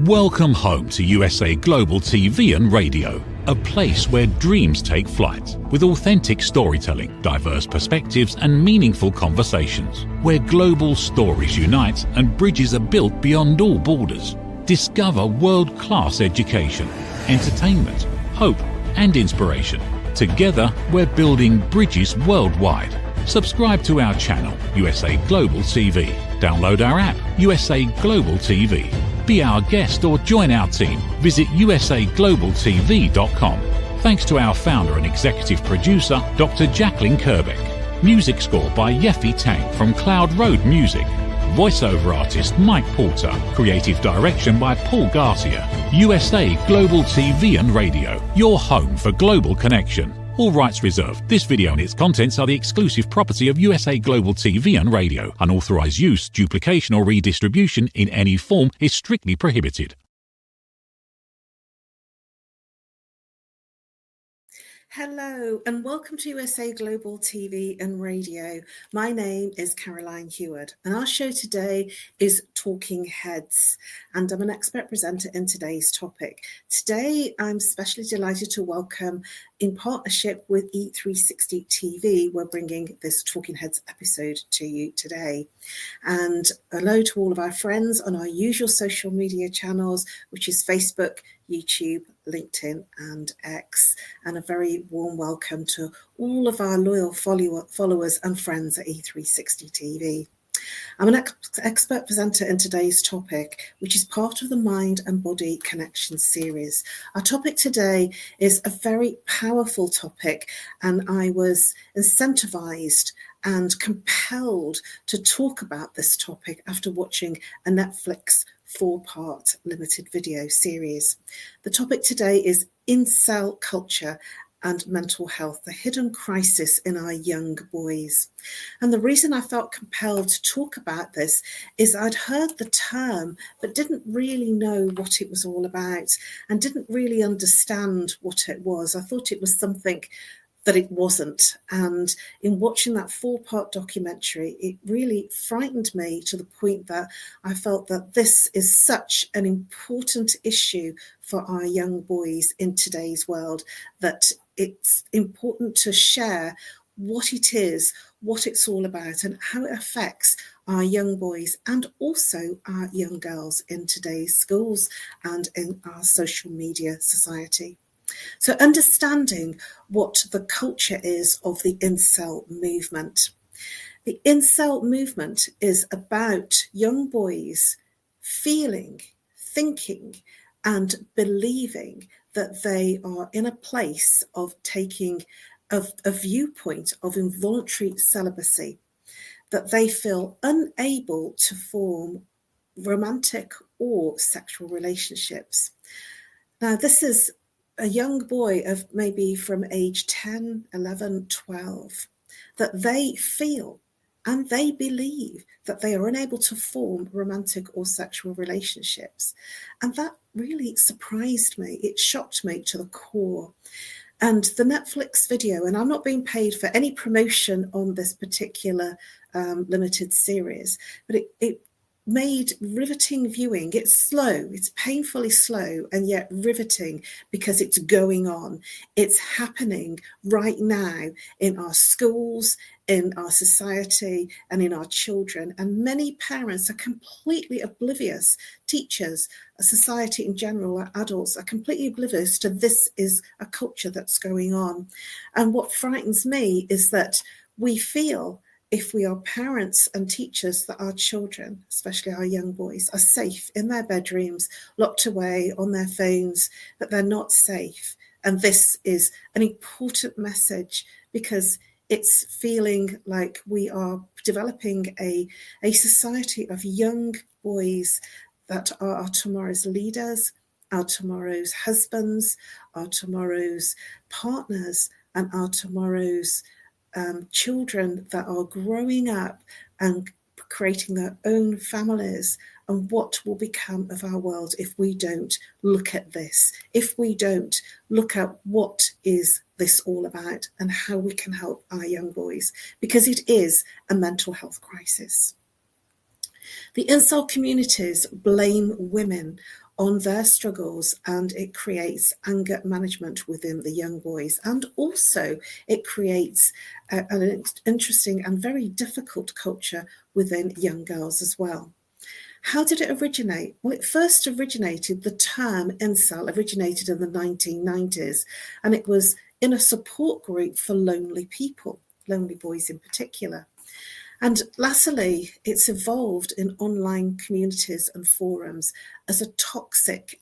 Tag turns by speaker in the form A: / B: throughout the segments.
A: Welcome home to USA Global TV and Radio, a place where dreams take flight, with authentic storytelling, diverse perspectives and meaningful conversations, where global stories unite and bridges are built beyond all borders. Discover world-class education, entertainment, hope and inspiration. Together, we're building bridges worldwide. Subscribe to our channel, USA Global TV. Download our app, USA Global TV. Be our guest or join our team. Visit usaglobaltv.com. Thanks to our founder and executive producer, Dr. Jacqueline Kerbeck. Music score by Yeffy Tang from Cloud Road Music. Voiceover artist Mike Porter. Creative direction by Paul Garcia. USA Global TV and Radio, your home for global connection. All rights reserved. This video and its contents are the exclusive property of USA Global TV and Radio. Unauthorized use, duplication or redistribution in any form is strictly prohibited.
B: Hello and welcome to USA Global TV and Radio. My name is Caroline Heward and our show today is Talking Heads, and I'm an expert presenter in today's topic. Today I'm especially delighted to welcome, in partnership with E360 TV, we're bringing this Talking Heads episode to you today. And hello to all of our friends on our usual social media channels, which is Facebook, YouTube, LinkedIn and X, and a very warm welcome to all of our loyal followers and friends at E360 TV. I'm an expert presenter in today's topic, which is part of the Mind and Body Connection series. Our topic today is a very powerful topic, and I was incentivized and compelled to talk about this topic after watching a Netflix 4-part limited video series. The topic today is Incel culture and mental health, the hidden crisis in our young boys. And the reason I felt compelled to talk about this is I'd heard the term, but didn't really know what it was all about and didn't really understand what it was. I thought it was something that it wasn't. And in watching that 4-part documentary, it really frightened me to the point that I felt that this is such an important issue for our young boys in today's world, that it's important to share what it is, what it's all about, and how it affects our young boys and also our young girls in today's schools and in our social media society. So understanding what the culture is of the Incel movement. The Incel movement is about young boys feeling, thinking, and believing that they are in a place of taking a viewpoint of involuntary celibacy, that they feel unable to form romantic or sexual relationships. Now, this is a young boy of maybe from age 10, 11, 12, that they feel and they believe that they are unable to form romantic or sexual relationships. And that really surprised me. It shocked me to the core. And the Netflix video, and I'm not being paid for any promotion on this particular limited series, but it made riveting viewing. It's slow, it's painfully slow and yet riveting because it's going on. It's happening right now in our schools, in our society and in our children. And many parents are completely oblivious. Teachers, society in general, our adults are completely oblivious to this is a culture that's going on. And what frightens me is that we feel, if we are parents and teachers, that our children, especially our young boys, are safe in their bedrooms, locked away on their phones, that they're not safe. And this is an important message because it's feeling like we are developing a society of young boys that are our tomorrow's leaders, our tomorrow's husbands, our tomorrow's partners, and our tomorrow's children that are growing up and creating their own families, and what will become of our world if we don't look at this, if we don't look at what is this all about and how we can help our young boys, because it is a mental health crisis. The incel communities blame women on their struggles, and it creates anger management within the young boys. And also it creates an interesting and very difficult culture within young girls as well. How did it originate? Well, it first originated, the term Incel originated in the 1990s, and it was in a support group for lonely people, lonely boys in particular. And lastly, it's evolved in online communities and forums as a toxic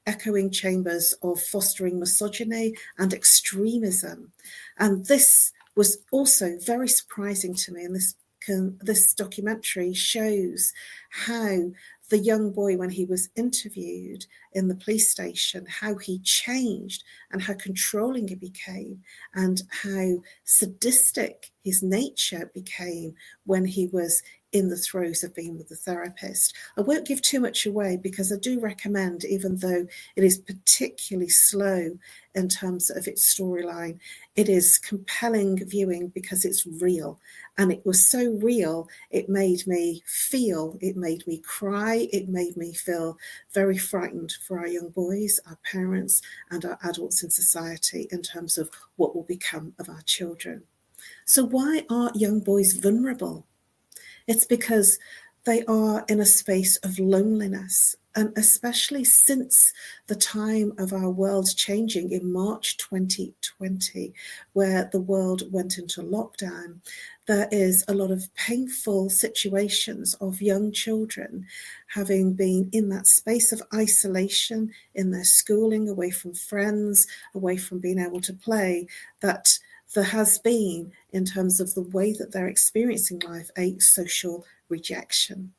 B: echoing chambers of fostering misogyny and extremism. And this was also very surprising to me, and this documentary shows how the young boy, when he was interviewed in the police station, how he changed and how controlling he became and how sadistic his nature became when he was in the throes of being with the therapist. I won't give too much away because I do recommend, even though it is particularly slow in terms of its storyline, it is compelling viewing because it's real. And it was so real, it made me feel, it made me cry, it made me feel very frightened for our young boys, our parents, and our adults in society in terms of what will become of our children. So why are young boys vulnerable? It's because they are in a space of loneliness, and especially since the time of our world changing in March 2020, where the world went into lockdown, there is a lot of painful situations of young children having been in that space of isolation in their schooling, away from friends, away from being able to play, that there has been, in terms of the way that they're experiencing life, a social rejection.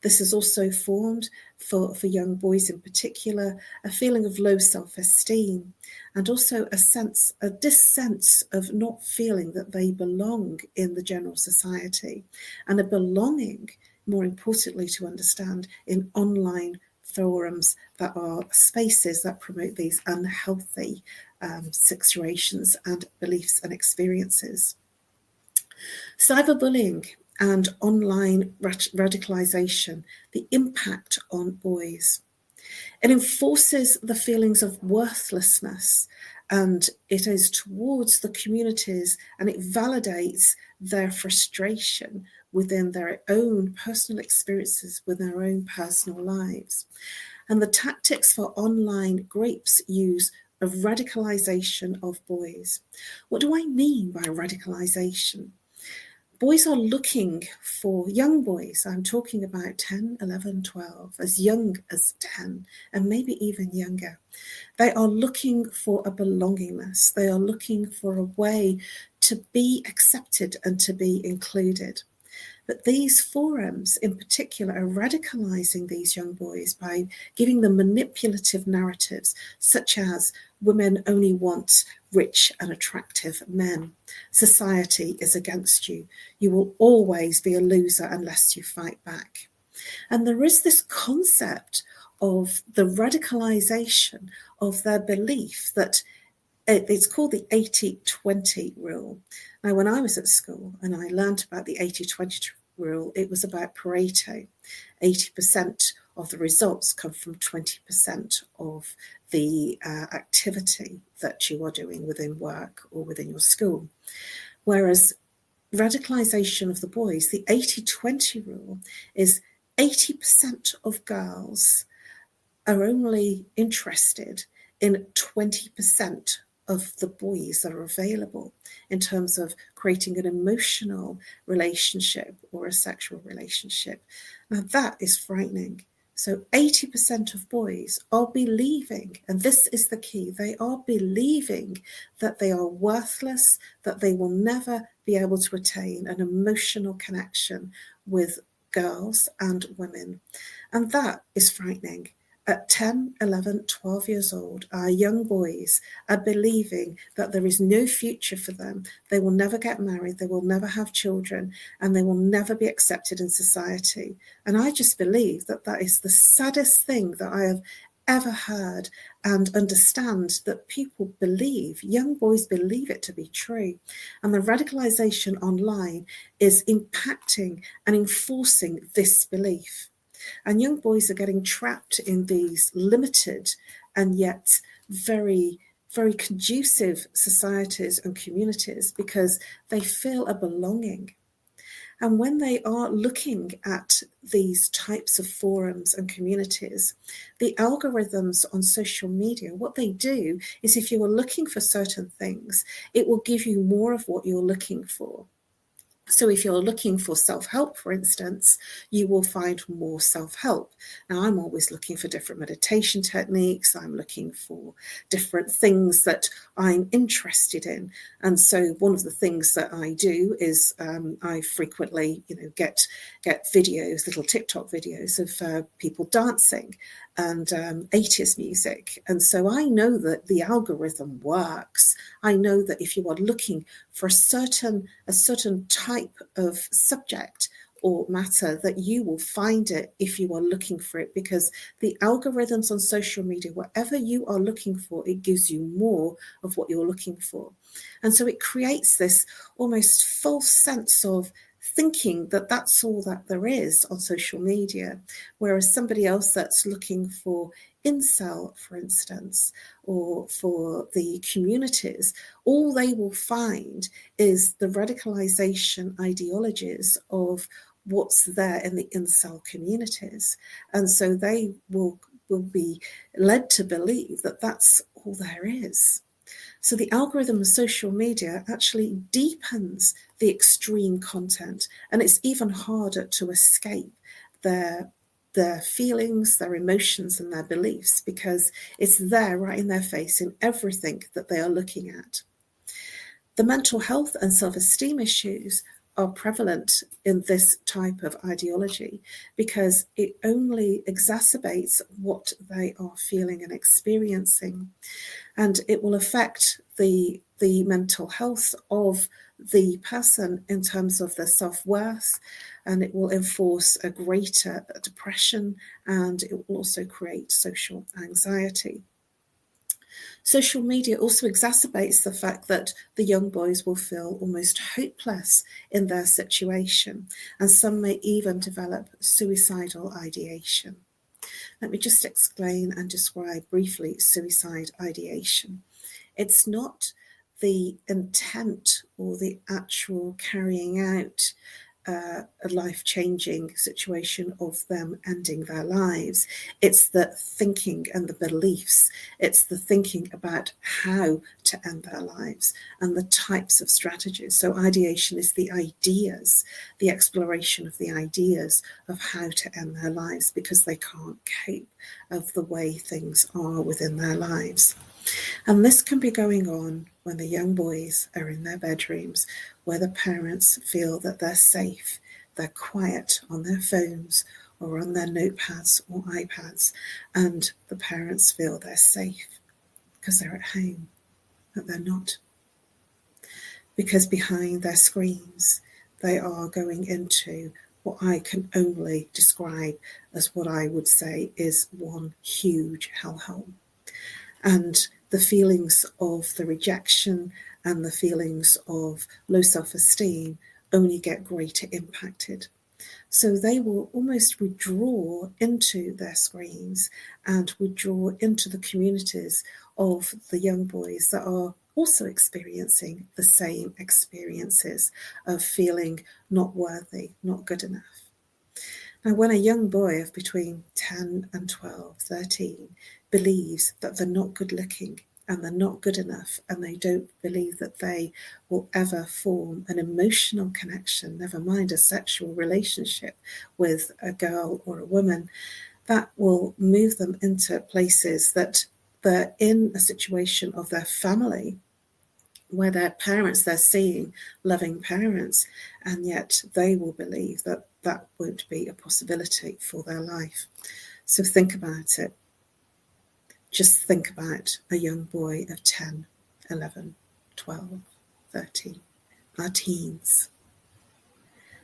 B: This has also formed, for young boys in particular, a feeling of low self-esteem, and also a sense of not feeling that they belong in the general society, and a belonging, more importantly to understand, in online forums that are spaces that promote these unhealthy situations and beliefs and experiences. Cyberbullying and online radicalization, the impact on boys. It enforces the feelings of worthlessness, and it is towards the communities, and it validates their frustration within their own personal experiences, with their own personal lives. And the tactics for online groups use of radicalization of boys. What do I mean by radicalization? Boys are looking for, young boys, I'm talking about 10, 11, 12, as young as 10, and maybe even younger. They are looking for a belongingness. They are looking for a way to be accepted and to be included. But these forums in particular are radicalizing these young boys by giving them manipulative narratives, such as women only want rich and attractive men. Society is against you. You will always be a loser unless you fight back. And there is this concept of the radicalization of their belief that it's called the 80-20 rule. Now, when I was at school and I learned about the 80-20 rule, it was about Pareto. 80% of the results come from 20% of the activity that you are doing within work or within your school. Whereas radicalization of the boys, the 80-20 rule, is 80% of girls are only interested in 20% of the boys that are available in terms of creating an emotional relationship or a sexual relationship. Now that is frightening. So 80% of boys are believing, and this is the key, they are believing that they are worthless, that they will never be able to attain an emotional connection with girls and women. And that is frightening. At 10, 11, 12 years old, our young boys are believing that there is no future for them. They will never get married, they will never have children, and they will never be accepted in society. And I just believe that that is the saddest thing that I have ever heard, and understand that people believe, young boys believe it to be true. And the radicalization online is impacting and enforcing this belief. And young boys are getting trapped in these limited and yet very, very conducive societies and communities because they feel a belonging. And when they are looking at these types of forums and communities, the algorithms on social media, what they do is if you are looking for certain things, it will give you more of what you're looking for. So if you're looking for self-help, for instance, you will find more self-help. Now, I'm always looking for different meditation techniques. I'm looking for different things that I'm interested in. And so one of the things that I do is I frequently, get videos, little TikTok videos of people dancing and 80s music. And so I know that the algorithm works. I know that if you are looking for a certain type of subject or matter, that you will find it if you are looking for it, because the algorithms on social media, whatever you are looking for, it gives you more of what you're looking for. And so it creates this almost false sense of thinking that that's all that there is on social media, whereas somebody else that's looking for Incel, for instance, or for the communities, all they will find is the radicalization ideologies of what's there in the Incel communities. And so they will be led to believe that that's all there is. So the algorithm of social media actually deepens the extreme content, and it's even harder to escape their feelings, their emotions, and their beliefs, because it's there right in their face in everything that they are looking at. The mental health and self-esteem issues are prevalent in this type of ideology because it only exacerbates what they are feeling and experiencing. And it will affect the mental health of the person in terms of their self-worth, and it will enforce a greater depression, and it will also create social anxiety. Social media also exacerbates the fact that the young boys will feel almost hopeless in their situation, and some may even develop suicidal ideation. Let me just explain and describe briefly suicide ideation. It's not the intent or the actual carrying out a life-changing situation of them ending their lives. It's the thinking and the beliefs. It's the thinking about how to end their lives and the types of strategies. So ideation is the ideas, the exploration of the ideas of how to end their lives because they can't cope of the way things are within their lives. And this can be going on when the young boys are in their bedrooms, where the parents feel that they're safe, they're quiet on their phones or on their notepads or iPads, and the parents feel they're safe because they're at home, but they're not. Because behind their screens, they are going into what I can only describe as what I would say is one huge hellhole. And the feelings of the rejection and the feelings of low self-esteem only get greater impacted. So they will almost withdraw into their screens and withdraw into the communities of the young boys that are also experiencing the same experiences of feeling not worthy, not good enough. Now, when a young boy of between 10 and 12, 13, believes that they're not good looking and they're not good enough, and they don't believe that they will ever form an emotional connection, never mind a sexual relationship with a girl or a woman, that will move them into places that they're in a situation of their family where their parents, they're seeing loving parents, and yet they will believe that that won't be a possibility for their life. So think about it. Just think about a young boy of 10, 11, 12, 13, our teens.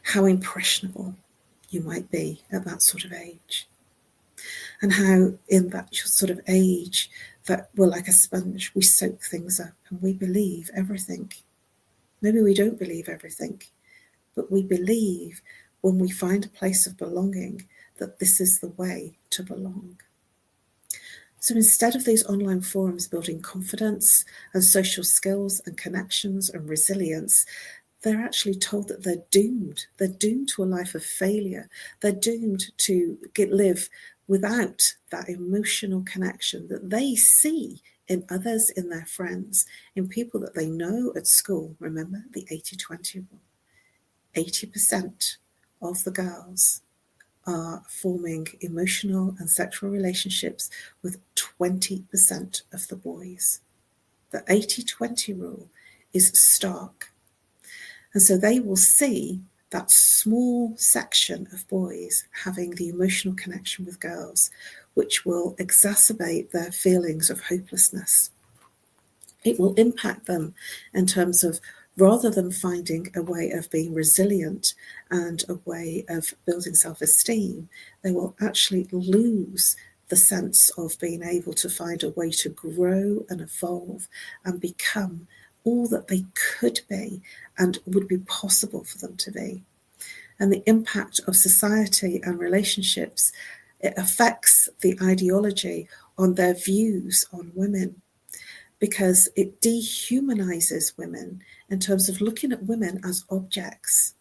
B: How impressionable you might be at that sort of age. And how in that sort of age that we're like a sponge, we soak things up and we believe everything. Maybe we don't believe everything, but we believe when we find a place of belonging that this is the way to belong. So instead of these online forums building confidence and social skills and connections and resilience, they're actually told that they're doomed. They're doomed to a life of failure. They're doomed to live without that emotional connection that they see in others, in their friends, in people that they know at school. Remember the 80-20 rule. 80% of the girls are forming emotional and sexual relationships with 20% of the boys. The 80-20 rule is stark. And so they will see that small section of boys having the emotional connection with girls, which will exacerbate their feelings of hopelessness. It will impact them in terms of, rather than finding a way of being resilient and a way of building self-esteem, they will actually lose the sense of being able to find a way to grow and evolve and become all that they could be and would be possible for them to be. And the impact of society and relationships, it affects the ideology on their views on women, because it dehumanizes women in terms of looking at women as objects,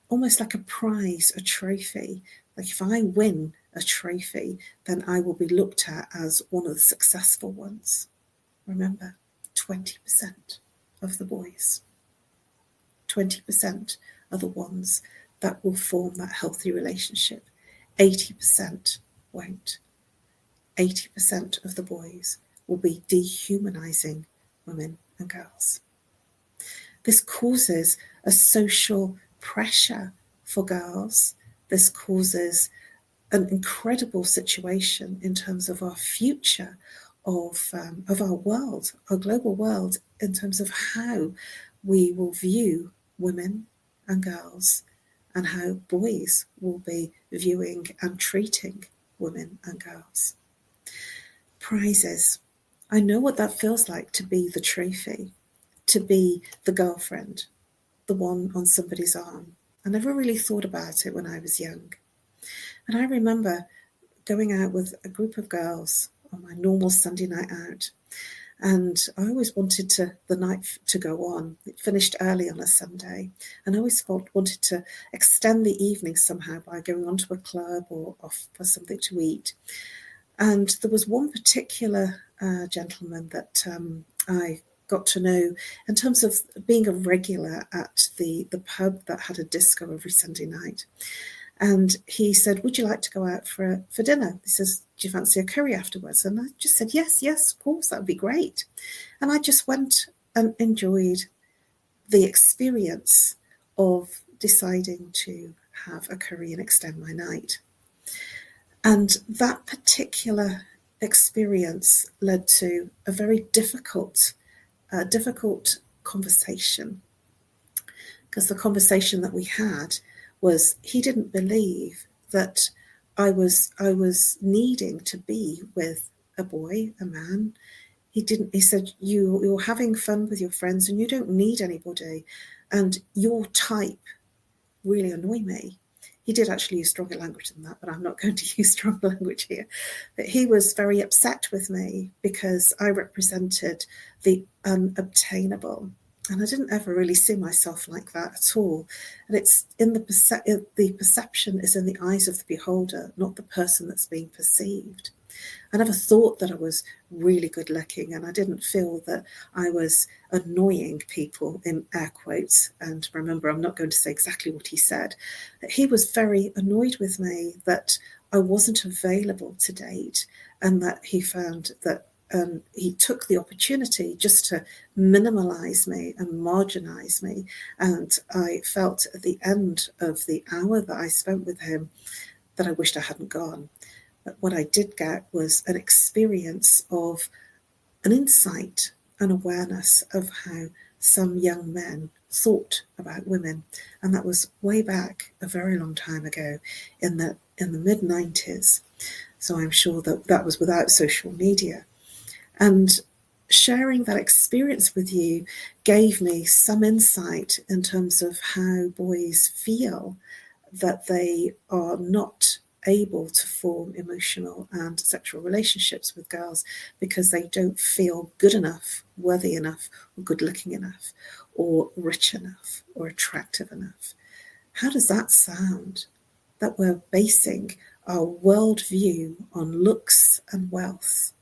B: almost like a prize, a trophy. Like if I win a trophy, then I will be looked at as one of the successful ones. Remember, 20% of the boys, 20% are the ones that will form that healthy relationship. 80% won't. 80% of the boys will be dehumanizing women and girls. This causes a social pressure for girls. This causes an incredible situation in terms of our future, of our world, our global world, in terms of how we will view women and girls and how boys will be viewing and treating women and girls. Prizes. I know what that feels like, to be the trophy, to be the girlfriend, the one on somebody's arm. I never really thought about it when I was young. And I remember going out with a group of girls on my normal Sunday night out. And I always wanted the night to go on. It finished early on a Sunday. And I always wanted to extend the evening somehow by going on to a club or off for something to eat. And there was one particular gentleman that I got to know in terms of being a regular at the pub that had a disco every Sunday night. And he said, would you like to go out for dinner? He says, do you fancy a curry afterwards? And I just said, yes, of course, that would be great. And I just went and enjoyed the experience of deciding to have a curry and extend my night. And that particular experience led to a very difficult conversation, because the conversation that we had was, he didn't believe that I was needing to be with a boy, a man. He said, you're having fun with your friends and you don't need anybody, and your type really annoy me. He did actually use stronger language than that, but I'm not going to use stronger language here. But he was very upset with me because I represented the unobtainable. And I didn't ever really see myself like that at all. And it's in the perception is in the eyes of the beholder, not the person that's being perceived. I never thought that I was really good looking, and I didn't feel that I was annoying people, in air quotes. And remember, I'm not going to say exactly what he said. He was very annoyed with me that I wasn't available to date, and that he found that he took the opportunity just to minimalize me and marginalize me. And I felt at the end of the hour that I spent with him that I wished I hadn't gone. But what I did get was an experience of an insight, an awareness of how some young men thought about women. And that was way back a very long time ago, in the mid-90s. So I'm sure that was without social media. And sharing that experience with you gave me some insight in terms of how boys feel that they are not able to form emotional and sexual relationships with girls because they don't feel good enough, worthy enough, or good looking enough, or rich enough, or attractive enough. How does that sound? That we're basing our worldview on looks and wealth.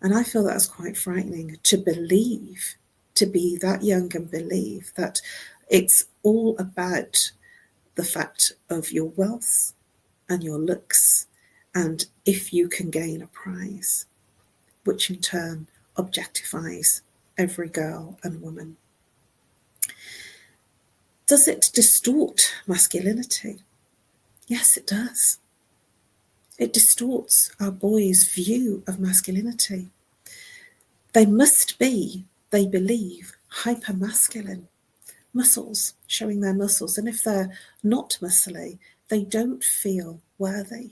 B: And I feel that's quite frightening, to believe, to be that young and believe that it's all about the fact of your wealth and your looks, and if you can gain a prize, which in turn objectifies every girl and woman. Does it distort masculinity? Yes, it does. It distorts our boys' view of masculinity. They must be, they believe, hyper-masculine. Muscles, showing their muscles. And if they're not muscly, they don't feel worthy.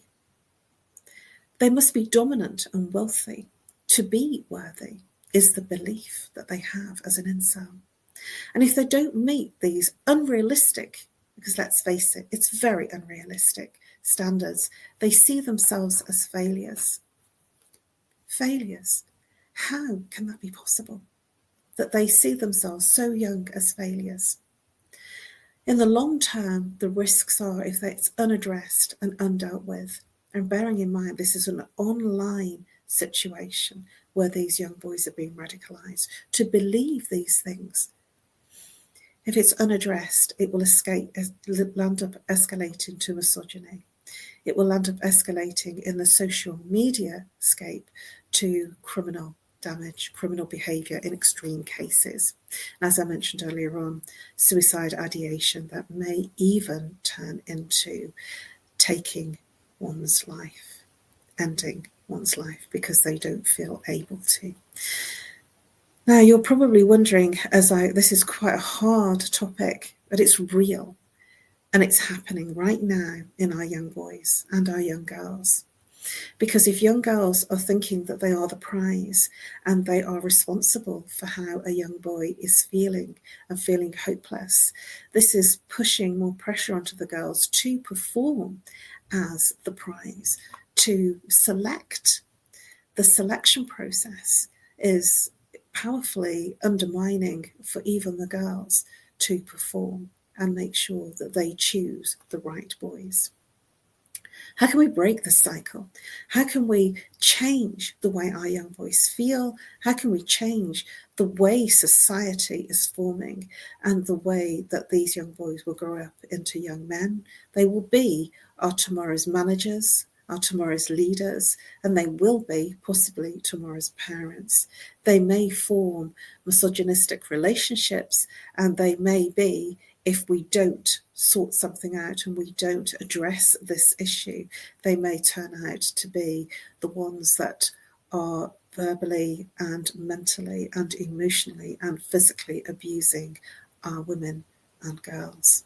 B: They must be dominant and wealthy. To be worthy is the belief that they have as an incel. And if they don't meet these unrealistic, because let's face it, it's very unrealistic standards, they see themselves as failures. Failures. How can that be possible? That they see themselves so young as failures. In the long term, the risks are if it's unaddressed and undealt with. And bearing in mind, this is an online situation where these young boys are being radicalised to believe these things. If it's unaddressed, it will land up escalating to misogyny. It will land up escalating in the social media scape to criminal damage, criminal behaviour in extreme cases. And as I mentioned earlier on, suicide ideation that may even turn into taking one's life, ending one's life because they don't feel able to. Now, you're probably wondering, this is quite a hard topic, but it's real. And it's happening right now in our young boys and our young girls. Because if young girls are thinking that they are the prize and they are responsible for how a young boy is feeling and feeling hopeless, this is pushing more pressure onto the girls to perform as the prize, to select. The selection process is powerfully undermining for even the girls to perform and make sure that they choose the right boys. How can we break this cycle? How can we change the way our young boys feel? How can we change the way society is forming and the way that these young boys will grow up into young men? They will be our tomorrow's managers, our tomorrow's leaders, and they will be possibly tomorrow's parents. They may form misogynistic relationships, and they may be, if we don't sort something out and we don't address this issue, they may turn out to be the ones that are verbally and mentally and emotionally and physically abusing our women and girls.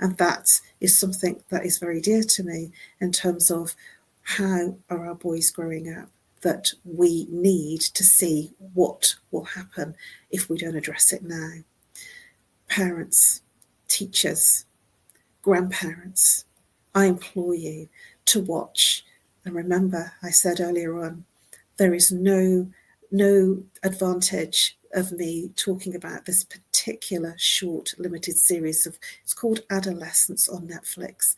B: And that is something that is very dear to me in terms of how are our boys growing up, that we need to see what will happen if we don't address it now. Parents, teachers, grandparents, I implore you to watch. And remember, I said earlier on, there is no advantage of me talking about this particular short limited series it's called Adolescence on Netflix.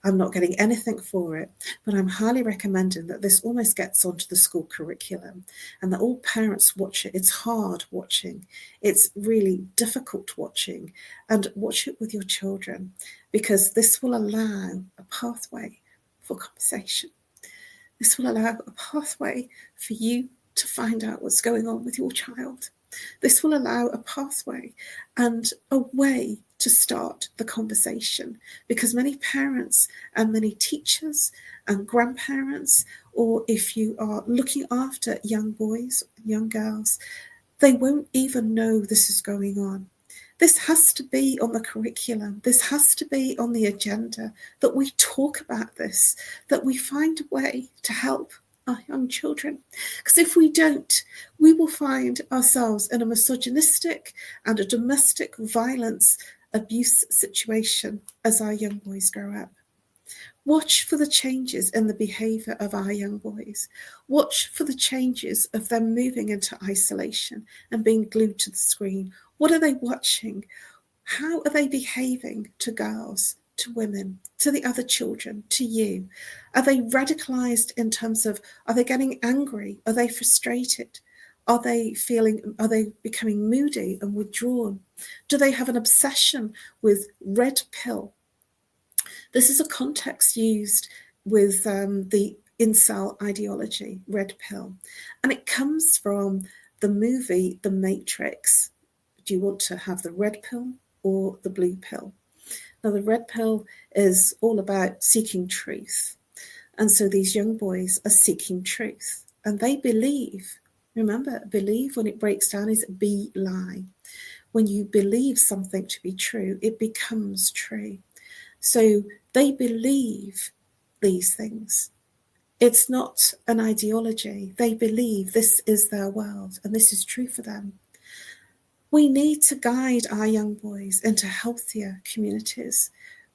B: I'm not getting anything for it, but I'm highly recommending that this almost gets onto the school curriculum and that all parents watch it. It's hard watching. It's really difficult watching, and watch it with your children because this will allow a pathway for conversation. This will allow a pathway for you to find out what's going on with your child. This will allow a pathway and a way to start the conversation, because many parents and many teachers and grandparents, or if you are looking after young boys, young girls, they won't even know this is going on. This has to be on the curriculum. This has to be on the agenda, that we talk about this, that we find a way to help our young children. Because if we don't, we will find ourselves in a misogynistic and a domestic violence abuse situation as our young boys grow up. Watch for the changes in the behaviour of our young boys. Watch for the changes of them moving into isolation and being glued to the screen. What are they watching? How are they behaving to girls, to women, to the other children, to you? Are they radicalised in terms of, are they getting angry? Are they frustrated? Are they becoming moody and withdrawn? Do they have an obsession with red pill? This is a context used with the Incel ideology, red pill. And it comes from the movie The Matrix. Do you want to have the red pill or the blue pill? Now, the red pill is all about seeking truth. And so these young boys are seeking truth. And they believe, remember, believe when it breaks down is be lie. When you believe something to be true, it becomes true. So they believe these things. It's not an ideology. They believe this is their world and this is true for them. We need to guide our young boys into healthier communities.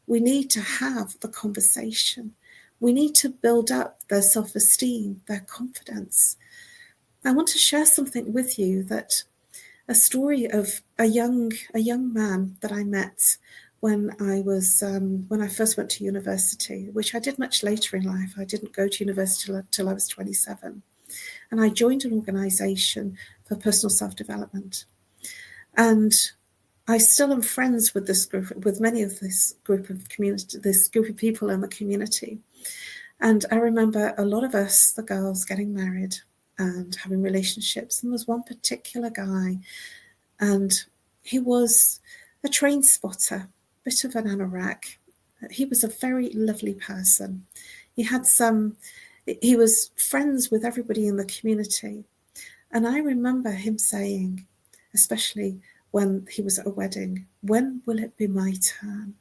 B: We need to have the conversation. We need to build up their self-esteem, their confidence. I want to share something with you, that a story of a young man that I met when I first went to university, which I did much later in life. I didn't go to university till I was 27. And I joined an organisation for personal self-development. And I still am friends with this group, with many of this group of people in the community. And I remember a lot of us, the girls, getting married and having relationships. And there was one particular guy, and he was a train spotter, bit of an anorak. He was a very lovely person. He was friends with everybody in the community. And I remember him saying, especially when he was at a wedding, when will it be my turn?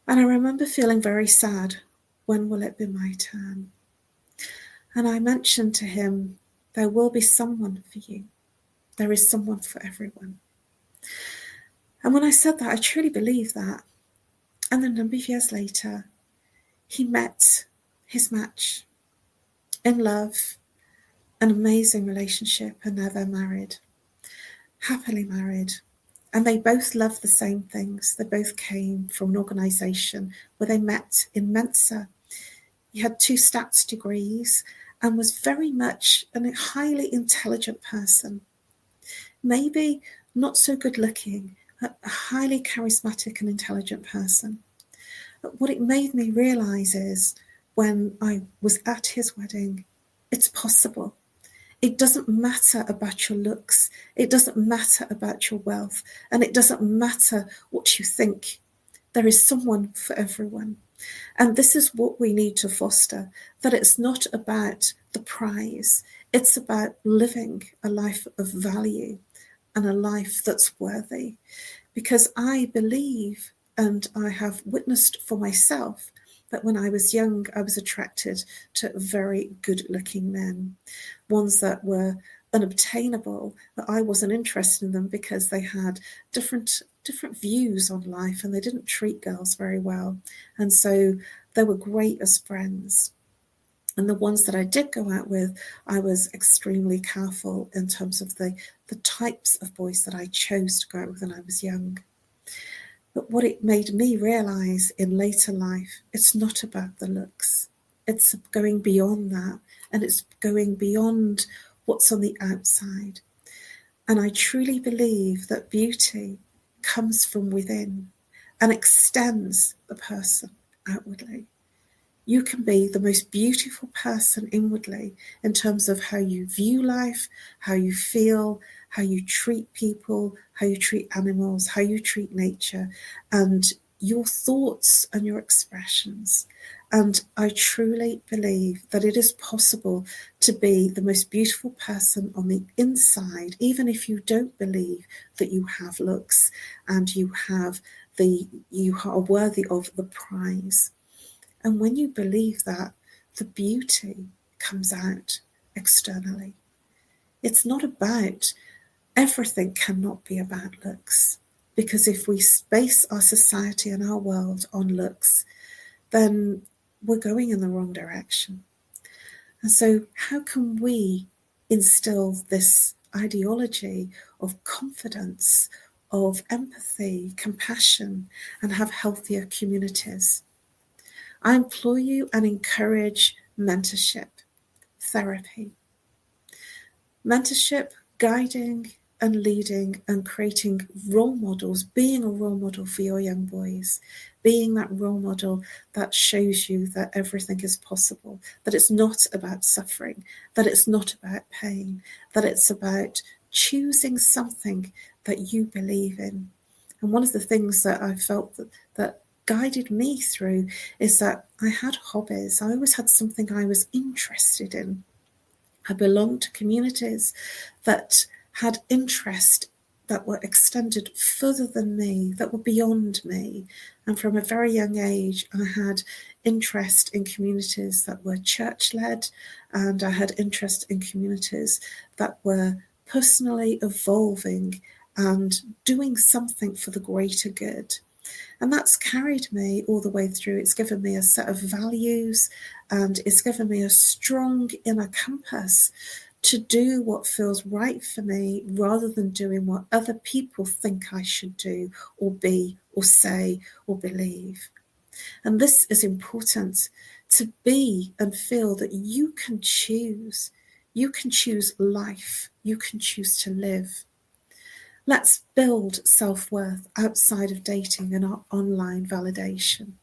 B: And I remember feeling very sad. When will it be my turn? And I mentioned to him, there will be someone for you. There is someone for everyone. And when I said that, I truly believe that. And then a number of years later, he met his match in love, an amazing relationship, and now they're married, happily married. And they both love the same things. They both came from an organisation where they met in Mensa. He had 2 stats degrees and was very much a highly intelligent person. Maybe not so good looking, a highly charismatic and intelligent person. But what it made me realise is, when I was at his wedding, it's possible. It doesn't matter about your looks. It doesn't matter about your wealth. And it doesn't matter what you think. There is someone for everyone. And this is what we need to foster, that it's not about the prize. It's about living a life of value and a life that's worthy. Because I believe, and I have witnessed for myself, that when I was young, I was attracted to very good-looking men, ones that were unobtainable, that I wasn't interested in them because they had different views on life and they didn't treat girls very well. And so they were great as friends. And the ones that I did go out with, I was extremely careful in terms of the types of boys that I chose to go out with when I was young. But what it made me realise in later life, it's not about the looks. It's going beyond that, and it's going beyond what's on the outside. And I truly believe that beauty comes from within and extends the person outwardly. You can be the most beautiful person inwardly in terms of how you view life, how you feel, how you treat people, how you treat animals, how you treat nature, and your thoughts and your expressions. And I truly believe that it is possible to be the most beautiful person on the inside, even if you don't believe that you have looks and you are worthy of the prize. And when you believe that, the beauty comes out externally. It's not about, everything cannot be about looks. Because if we base our society and our world on looks, then we're going in the wrong direction. And so how can we instill this ideology of confidence, of empathy, compassion, and have healthier communities? I implore you and encourage mentorship, therapy. Mentorship, guiding and leading and creating role models, being a role model for your young boys, being that role model that shows you that everything is possible, that it's not about suffering, that it's not about pain, that it's about choosing something that you believe in. And one of the things that I felt that guided me through is that I had hobbies. I always had something I was interested in. I belonged to communities that had interest that were extended further than me, that were beyond me. And from a very young age, I had interest in communities that were church-led, and I had interest in communities that were personally evolving and doing something for the greater good. And that's carried me all the way through. It's given me a set of values, and it's given me a strong inner compass to do what feels right for me rather than doing what other people think I should do or be or say or believe. And this is important, to be and feel that you can choose. You can choose life. You can choose to live. Let's build self-worth outside of dating and our online validation.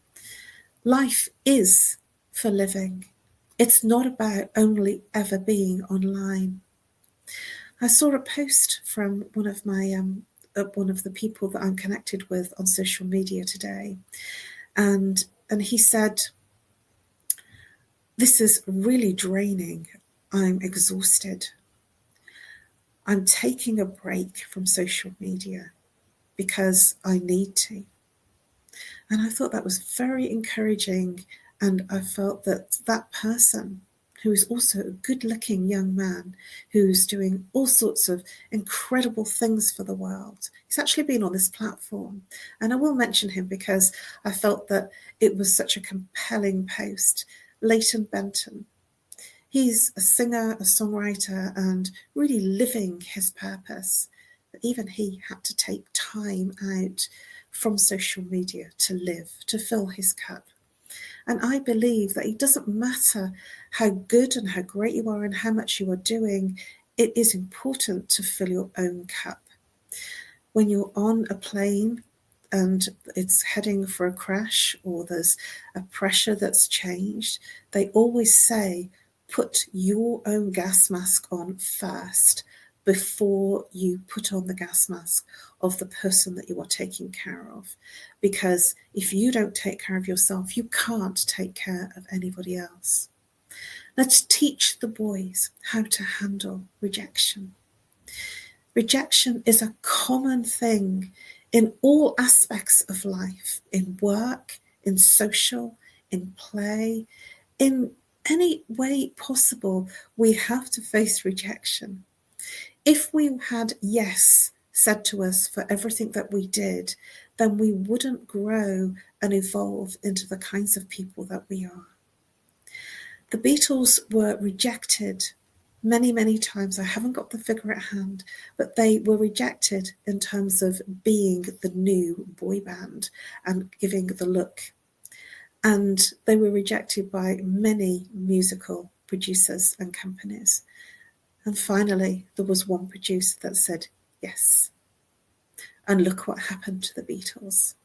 B: Life is for living. It's not about only ever being online. I saw a post from one of the people that I'm connected with on social media today, and he said, "This is really draining. I'm exhausted. I'm taking a break from social media because I need to." And I thought that was very encouraging. And I felt that that person, who is also a good-looking young man, who's doing all sorts of incredible things for the world, he's actually been on this platform. And I will mention him because I felt that it was such a compelling post. Leighton Benton. He's a singer, a songwriter, and really living his purpose. But even he had to take time out from social media to live, to fill his cup. And I believe that it doesn't matter how good and how great you are and how much you are doing, it is important to fill your own cup. When you're on a plane and it's heading for a crash, or there's a pressure that's changed, they always say, put your own gas mask on first before you put on the gas mask of the person that you are taking care of. Because if you don't take care of yourself, you can't take care of anybody else. Let's teach the boys how to handle rejection. Rejection is a common thing in all aspects of life, in work, in social, in play, in any way possible. We have to face rejection. If we had yes said to us for everything that we did, then we wouldn't grow and evolve into the kinds of people that we are. The Beatles were rejected many, many times. I haven't got the figure at hand, but they were rejected in terms of being the new boy band and giving the look. And they were rejected by many musical producers and companies. And finally, there was one producer that said yes. And look what happened to the Beatles.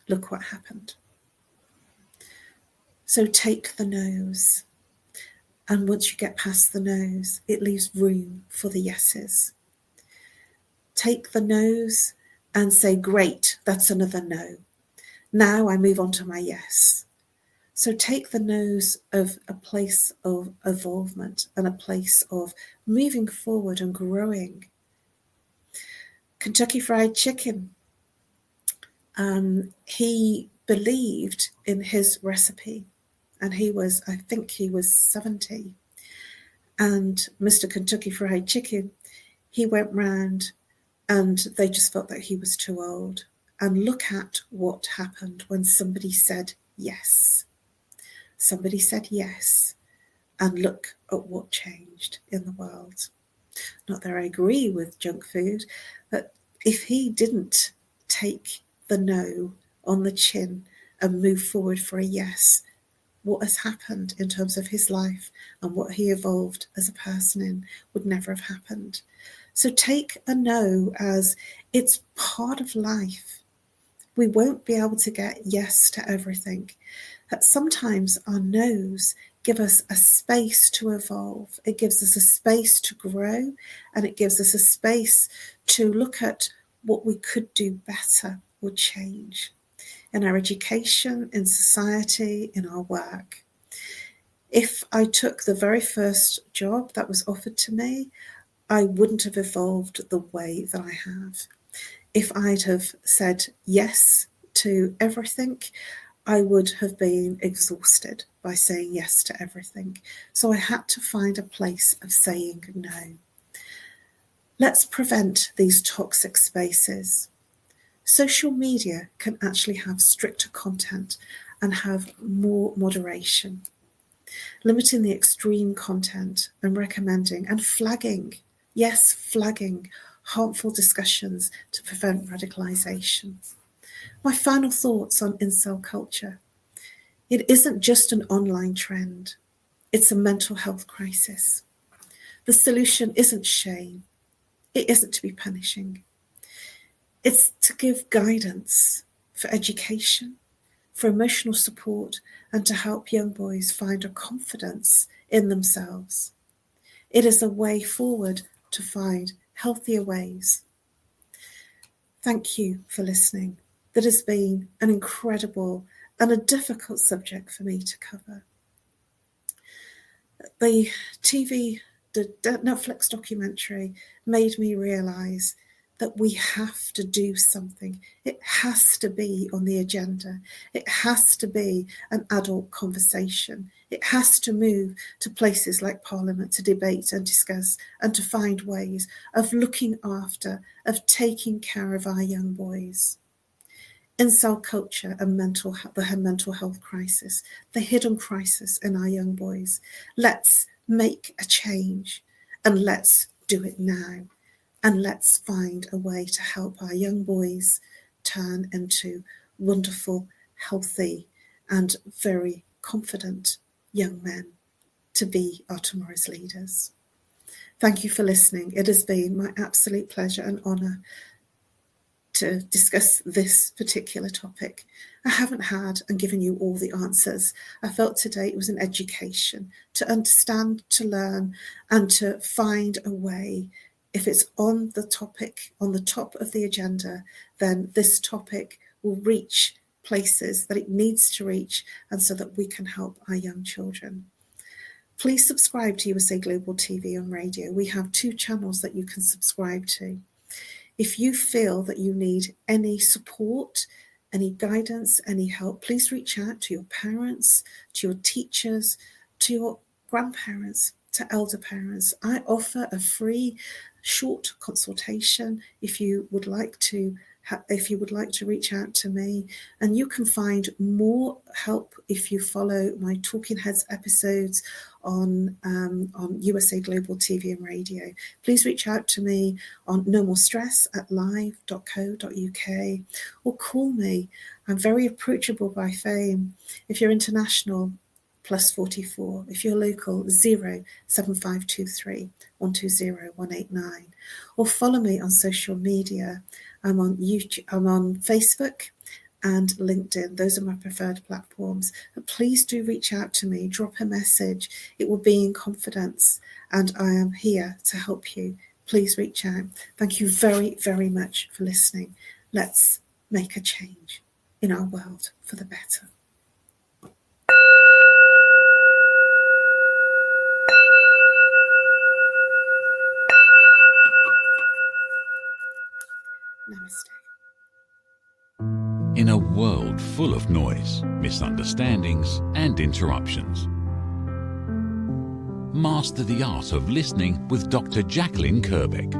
B: Look what happened. So take the no's. And once you get past the no's, it leaves room for the yeses. Take the no's and say, great, that's another no. Now I move on to my yes. So take the no's of a place of evolvement and a place of moving forward and growing. Kentucky Fried Chicken. He believed in his recipe, and I think he was 70. And Mr. Kentucky Fried Chicken, he went round and they just felt that he was too old. and look at what happened when somebody said yes. Somebody said yes, and look at what changed in the world. Not that I agree with junk food, but if he didn't take the no on the chin and move forward for a yes, what has happened in terms of his life and what he evolved as a person in would never have happened. So take a no as it's part of life. We won't be able to get yes to everything. But sometimes our no's give us a space to evolve. It gives us a space to grow, and it gives us a space to look at what we could do better or change in our education, in society, in our work. If I took the very first job that was offered to me, I wouldn't have evolved the way that I have. If I'd have said yes to everything, I would have been exhausted by saying yes to everything. So I had to find a place of saying no. Let's prevent these toxic spaces. Social media can actually have stricter content and have more moderation, limiting the extreme content and recommending and flagging, yes, flagging harmful discussions to prevent radicalization. My final thoughts on incel culture. It isn't just an online trend. It's a mental health crisis. The solution isn't shame. It isn't to be punishing. It's to give guidance for education, for emotional support, and to help young boys find a confidence in themselves. It is a way forward to find healthier ways. Thank you for listening. That has been an incredible and a difficult subject for me to cover. The Netflix documentary made me realise that we have to do something. It has to be on the agenda. It has to be an adult conversation. It has to move to places like Parliament to debate and discuss and to find ways of looking after, of taking care of our young boys. Incel culture and the mental health crisis, the hidden crisis in our young boys. Let's make a change, and let's do it now. And let's find a way to help our young boys turn into wonderful, healthy, and very confident young men to be our tomorrow's leaders. Thank you for listening. It has been my absolute pleasure and honour to discuss this particular topic. I haven't had and given you all the answers. I felt today it was an education to understand, to learn, and to find a way. If it's on the topic, on the top of the agenda, then this topic will reach places that it needs to reach, and so that we can help our young children. Please subscribe to USA Global TV and radio. We have 2 channels that you can subscribe to. If you feel that you need any support, any guidance, any help, please reach out to your parents, to your teachers, to your grandparents, to elder parents. I offer a free short consultation if you would like to reach out to me, and you can find more help if you follow my Talking Heads episodes on USA Global TV and radio. Please reach out to me on nomorestress@live.co.uk or call me. I'm very approachable by phone. If you're international, +44. If you're local, 07523 120 189. Or follow me on social media. I'm on YouTube, I'm on Facebook and LinkedIn. Those are my preferred platforms. But please do reach out to me, drop a message. It will be in confidence, and I am here to help you. Please reach out. Thank you very, very much for listening. Let's make a change in our world for the better. Namaste.
A: In a world full of noise, misunderstandings, and interruptions, master the art of listening with Dr. Jacqueline Kerbeck.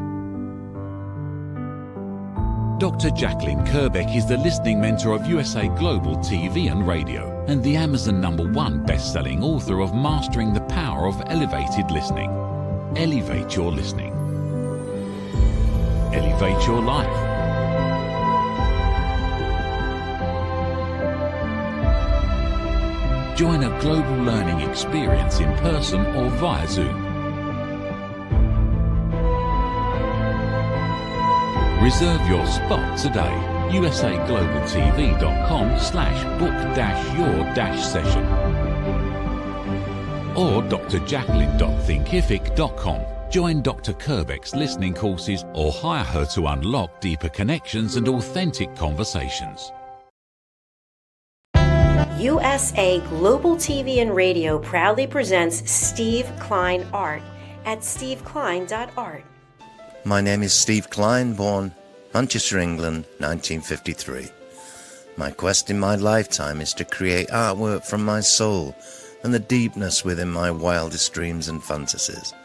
A: Dr. Jacqueline Kerbeck is the listening mentor of USA Global TV and Radio and the Amazon #1 best-selling author of Mastering the Power of Elevated Listening. Elevate your listening. Elevate your life. Join a global learning experience in person or via Zoom. Reserve your spot today. usaglobaltv.com/book-your-session or drjacqueline.thinkific.com. Join Dr. Kerbeck's listening courses or hire her to unlock deeper connections and authentic conversations.
C: USA Global TV and Radio proudly presents Steve Klein Art at steveklein.art.
D: My name is Steve Klein, born Manchester, England, 1953. My quest in my lifetime is to create artwork from my soul and the deepness within my wildest dreams and fantasies.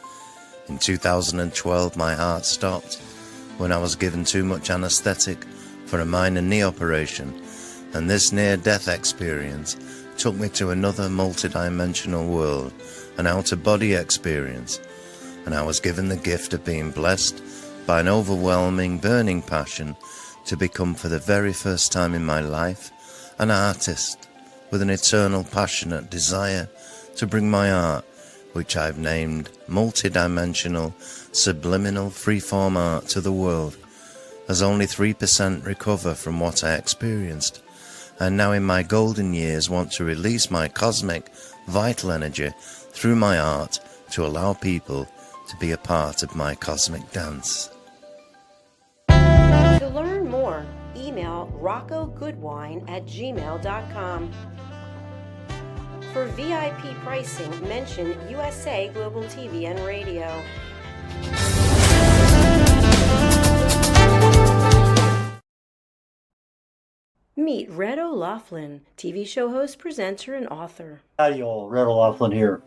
D: In 2012, my heart stopped when I was given too much anesthetic for a minor knee operation, and this near-death experience took me to another multidimensional world, an out-of-body experience, and I was given the gift of being blessed by an overwhelming, burning passion to become, for the very first time in my life, an artist with an eternal, passionate desire to bring my art, which I've named multidimensional, subliminal, freeform art, to the world, as only 3% recover from what I experienced, and now in my golden years want to release my cosmic, vital energy through my art to allow people to be a part of my cosmic dance.
C: To learn more, email roccogoodwine@gmail.com. For VIP pricing, mention USA Global TV and Radio. Meet Red O'Loughlin, TV show host, presenter, and author.
E: Howdy y'all, Red O'Loughlin here.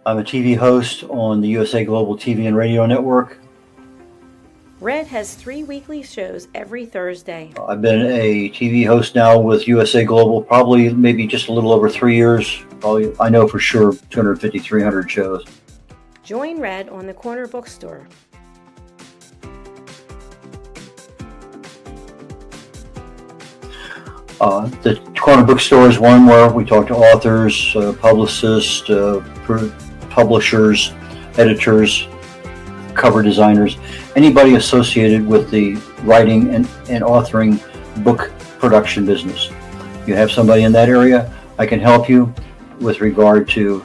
E: I'm a TV host on the USA Global TV and Radio Network.
C: Red has 3 weekly shows every Thursday.
E: I've been a TV host now with USA Global probably maybe just a little over 3 years. Probably, I know for sure, 250, 300 shows.
C: Join Red on the Corner Bookstore.
E: The Corner Bookstore is one where we talk to authors, publicists, publishers, editors, cover designers, anybody associated with the writing and authoring book production business. If you have somebody in that area, I can help you with regard to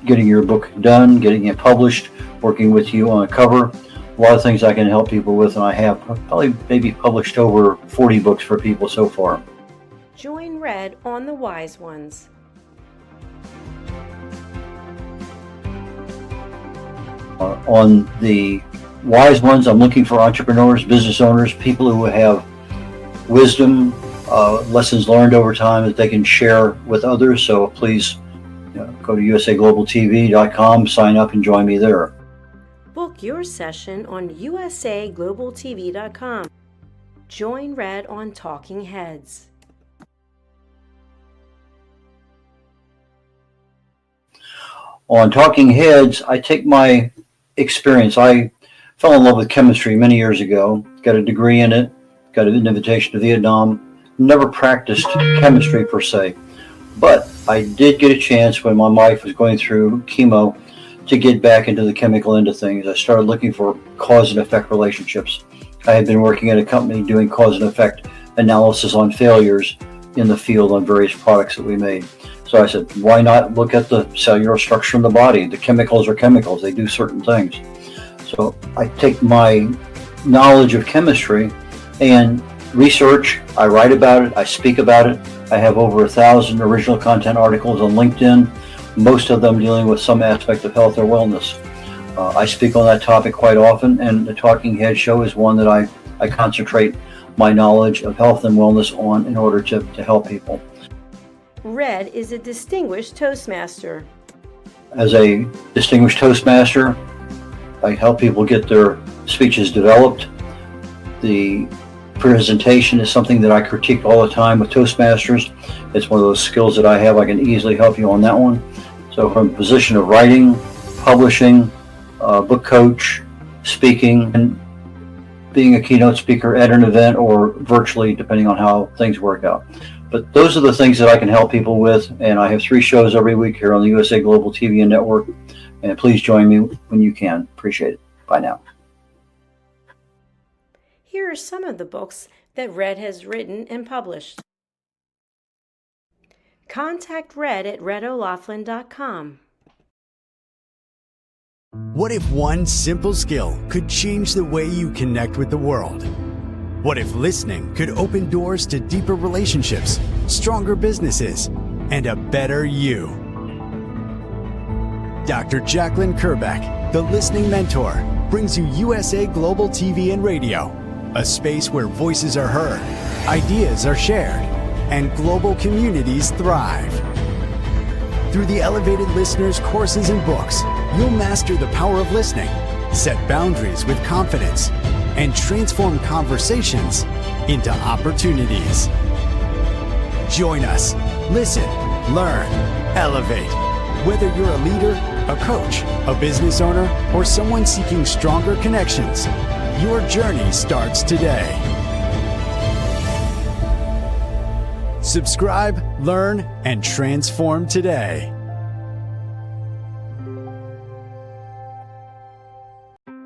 E: getting your book done, getting it published, working with you on a cover. A lot of things I can help people with, and I have probably maybe published over 40 books for people so far.
C: Join Red on The Wise Ones.
E: On the Wise Ones, I'm looking for entrepreneurs, business owners, people who have wisdom, lessons learned over time that they can share with others. So please go to usaglobaltv.com, sign up, and join me there.
C: Book your session on usaglobaltv.com. Join Red on Talking Heads.
E: On Talking Heads, I take my experience. I fell in love with chemistry many years ago, got a degree in it, got an invitation to Vietnam, never practiced chemistry per se, but I did get a chance when my wife was going through chemo to get back into the chemical end of things. I started looking for cause and effect relationships. I had been working at a company doing cause and effect analysis on failures in the field on various products that we made. So I said, why not look at the cellular structure in the body? The chemicals are chemicals. They do certain things. So I take my knowledge of chemistry and research. I write about it. I speak about it. I have over 1,000 original content articles on LinkedIn, most of them dealing with some aspect of health or wellness. I speak on that topic quite often, and the Talking Head show is one that I concentrate my knowledge of health and wellness on in order to help people.
C: Red is a distinguished Toastmaster.
E: As a distinguished Toastmaster, I help people get their speeches developed. The Presentation is something that I critique all the time with Toastmasters. It's one of those skills that I have. I can easily help you on that one. So from the position of writing, publishing, book coach, speaking, and being a keynote speaker at an event or virtually, depending on how things work out. But those are the things that I can help people with, and I have 3 shows every week here on the USA Global TV and Network, and please join me when you can. Appreciate it. Bye now.
C: Here are some of the books that Red has written and published. Contact Red at redolaflin.com.
F: What if one simple skill could change the way you connect with the world? What if listening could open doors to deeper relationships, stronger businesses, and a better you? Dr. Jacqueline Kerbeck, the Listening Mentor, brings you USA Global TV and Radio, a space where voices are heard, ideas are shared, and global communities thrive. Through the elevated listeners' courses and books, you'll master the power of listening, set boundaries with confidence, and transform conversations into opportunities. Join us. Listen, learn, elevate. Whether you're a leader, a coach, a business owner, or someone seeking stronger connections, your journey starts today. Subscribe, learn, and transform today.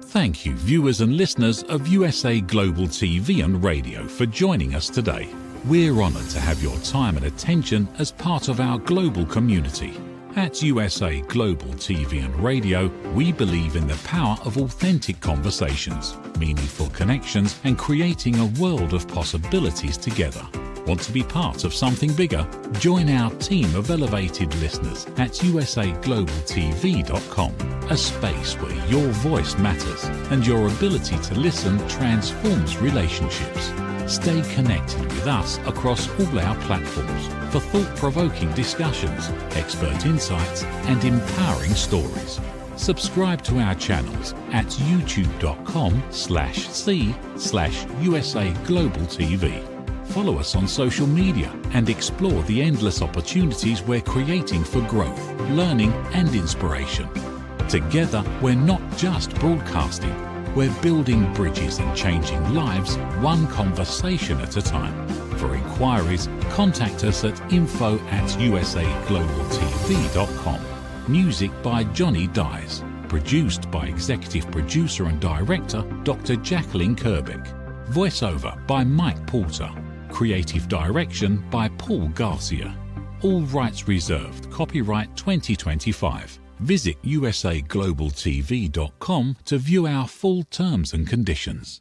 A: Thank you, viewers and listeners of USA Global TV and Radio, for joining us today. We're honoured to have your time and attention as part of our global community. At USA Global TV and Radio, we believe in the power of authentic conversations, meaningful connections, and creating a world of possibilities together. Want to be part of something bigger? Join our team of elevated listeners at usaglobaltv.com, a space where your voice matters and your ability to listen transforms relationships. Stay connected with us across all our platforms for thought-provoking discussions, expert insights, and empowering stories. Subscribe to our channels at youtube.com/c/usaglobaltv. Follow us on social media and explore the endless opportunities we're creating for growth, learning, and inspiration. Together, we're not just broadcasting, we're building bridges and changing lives one conversation at a time. For inquiries, contact us at info@usaglobaltv.com. Music by Johnny Dyes. Produced by Executive Producer and Director Dr. Jacqueline Kerbeck. Voiceover by Mike Porter. Creative Direction by Paul Garcia. All rights reserved. Copyright 2025. Visit usaglobaltv.com to view our full terms and conditions.